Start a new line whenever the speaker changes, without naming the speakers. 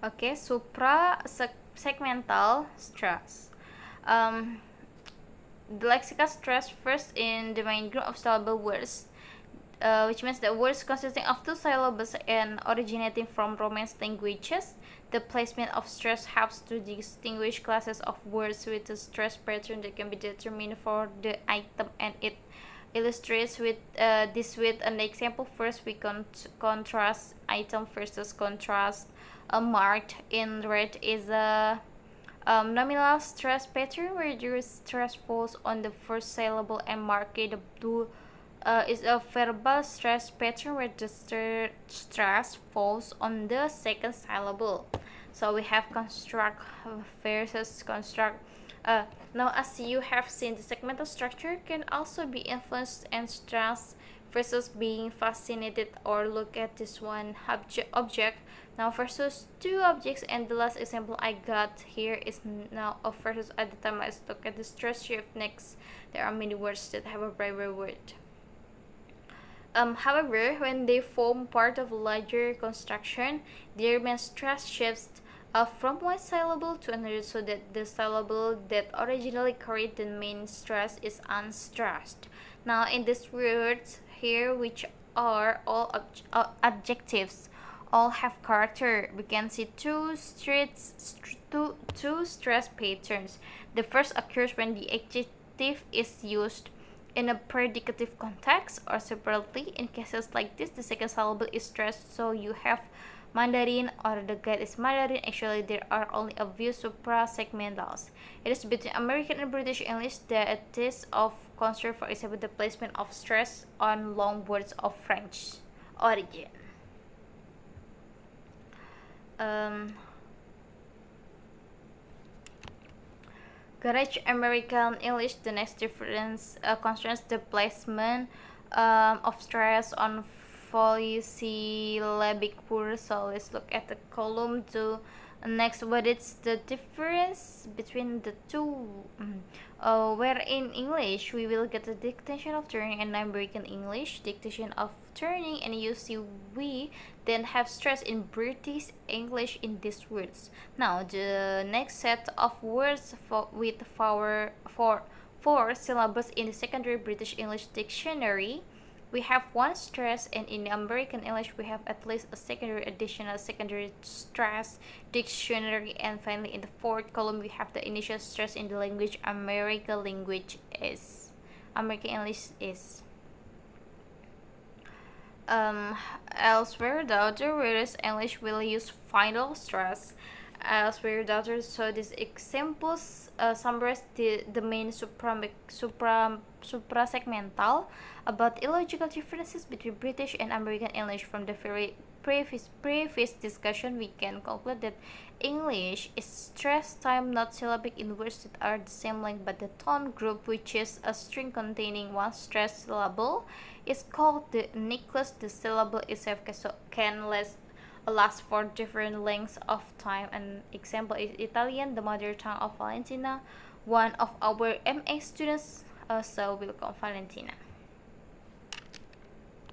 Okay, suprasegmental stress. Um, the lexical stress first in the main group of syllable words, which means the words consisting of two syllables and originating from Romance languages. The placement of stress helps to distinguish classes of words with a stress pattern that can be determined for the item, and it illustrates with this with an example. First, we contrast item versus contrast. Marked in red is a nominal stress pattern where the stress falls on the first syllable, and marked the blue is a verbal stress pattern where the stress falls on the second syllable. So we have construct versus construct. Now, as you have seen, the segmental structure can also be influenced and stress versus being fascinated or look at this one object now versus two objects. And the last example I got here is now a versus. At the time, let's look at the stress shift. Next, there are many words that have a primary word. However, when they form part of a larger construction, their main stress shifts from one syllable to another, so that the syllable that originally carried the main stress is unstressed. Now, in these words here, which are all adjectives, all have character, we can see two stress patterns. The first occurs when the adjective is used in a predicative context, or separately. In cases like this, the second syllable is stressed, so you have Mandarin or the guide is Mandarin. Actually, there are only a few suprasegmentals. It is between American and British English that it is of concern, for example, the placement of stress on long words of French origin. Garage American English, the next difference concerns the placement of stress on polysyllabic words. So let's look at the column 2. Next, what is the difference between the two? Where in English we will get the dictation of turning, and American English dictation of turning, and you see we then have stress in British English in these words. Now the next set of words with four syllables in the secondary British English dictionary, we have one stress, and in American English we have at least a secondary additional secondary stress dictionary. And finally, in the fourth column, we have the initial stress in the language American English is. Elsewhere, the other words English will use final stress. Elsewhere, the other. So these examples summarize the main suprasegmental about illogical differences between British and American English. From the very previous discussion, we can conclude that English is stress time not syllabic in words that are the same length, but the tone group, which is a string containing one stress syllable, is called the nucleus. The syllable itself can last for different lengths of time. An example is Italian, the mother tongue of Valentina. One of our MA students also will call Valentina.